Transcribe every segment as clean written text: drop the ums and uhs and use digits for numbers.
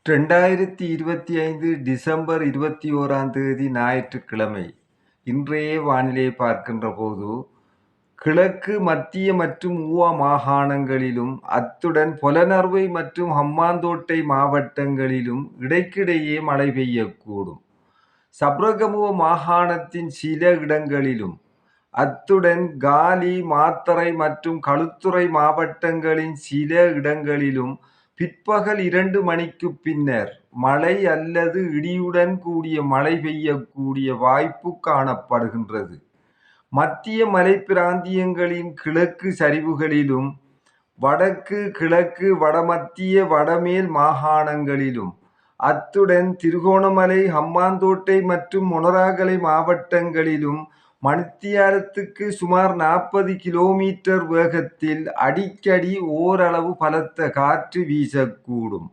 2025 December 21ஆம் தேதி ஞாயிற்றுக்கிழமை. இன்றைய வானிலையை பார்க்கின்ற போது, கிழக்கு, மத்திய மற்றும் ஊவா மாகாணங்களிலும், அத்துடன் பொலனறுவை மற்றும் ஹம்பாந்தோட்டை மாவட்டங்களிலும் இடைக்கிடையே மழை பெய்யக்கூடும். சப்ரகமுவ மாகாணத்தின் சில இடங்களிலும், அத்துடன் காலி, மாத்தறை மற்றும் களுத்துறை மாவட்டங்களின் சில இடங்களிலும் பிற்பகல் 2 மணிக்குப் பின்னர் மழை அல்லது இடியுடன் கூடிய மழை பெய்யக்கூடிய வாய்ப்பு காணப்படுகின்றது. மத்திய மலைப்பிராந்தியங்களின் கிழக்கு சரிவுகளிலும், வடக்கு, கிழக்கு, வடமத்திய, வடமேல் மாகாணங்களிலும், அத்துடன் திருகோணமலை, ஹம்பாந்தோட்டை மற்றும் மொனராகலை மாவட்டங்களிலும் மணித்தியாலத்துக்கு சுமார் 40 கிலோமீட்டர் வேகத்தில் அடிக்கடி ஓரளவு பலத்த காற்று வீசக்கூடும்.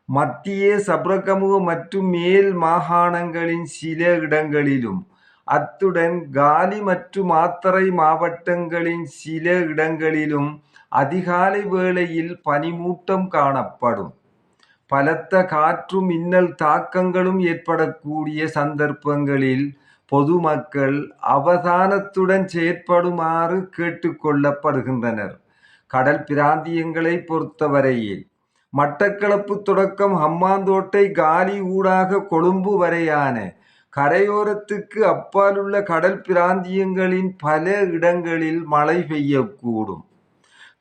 மத்திய, சப்ரகமுவ மற்றும் மேல் மாகாணங்களின் சில இடங்களிலும், அத்துடன் காலி மற்றும் மாத்தறை மாவட்டங்களின் சில இடங்களிலும் அதிகாலை வேளையில் பனிமூட்டம் காணப்படும். பலத்த காற்றும் மின்னல் தாக்கங்களும் ஏற்படக்கூடிய சந்தர்ப்பங்களில் பொதுமக்கள் அவதானத்துடன் செயற்படுமாறு கேட்டுக்கொள்ளப்படுகின்றனர். கடல் பிராந்தியங்களை பொறுத்தவரையில் மட்டக்களப்பு தொடக்கம் ஹம்பாந்தோட்டை, காலி ஊடாக கொழும்பு வரையான கரையோரத்துக்கு அப்பாலுள்ள கடல் பிராந்தியங்களின் பல இடங்களில் மழை பெய்யக்கூடும்.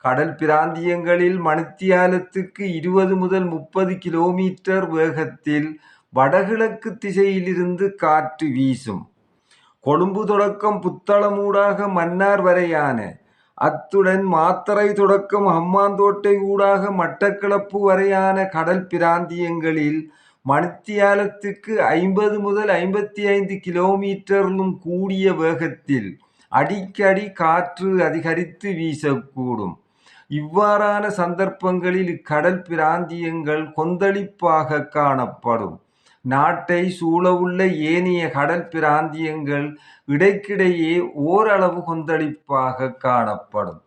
கடல் பிராந்தியங்களில் மணித்தியாலத்துக்கு 20 முதல் 30 கிலோமீட்டர் வேகத்தில் வடகிழக்கு திசையிலிருந்து காற்று வீசும். கொழும்பு தொடக்கம் புத்தளம் ஊடாக மன்னார் வரையான, அத்துடன் மாத்தறை தொடக்கம் ஹம்பாந்தோட்டை ஊடாக மட்டக்களப்பு வரையான கடல் பிராந்தியங்களில் மணித்தியாலத்துக்கு 50 முதல் 55 கிலோமீட்டரிலும் கூடிய வேகத்தில் அடிக்கடி காற்று அதிகரித்து வீசக்கூடும். இவ்வாறான சந்தர்ப்பங்களில் இக்கடல் பிராந்தியங்கள் கொந்தளிப்பாக காணப்படும். நாட்டை சூழவுள்ள ஏனைய கடல் பிராந்தியங்கள் இடைக்கிடையே ஓரளவு கொந்தளிப்பாக காணப்படும்.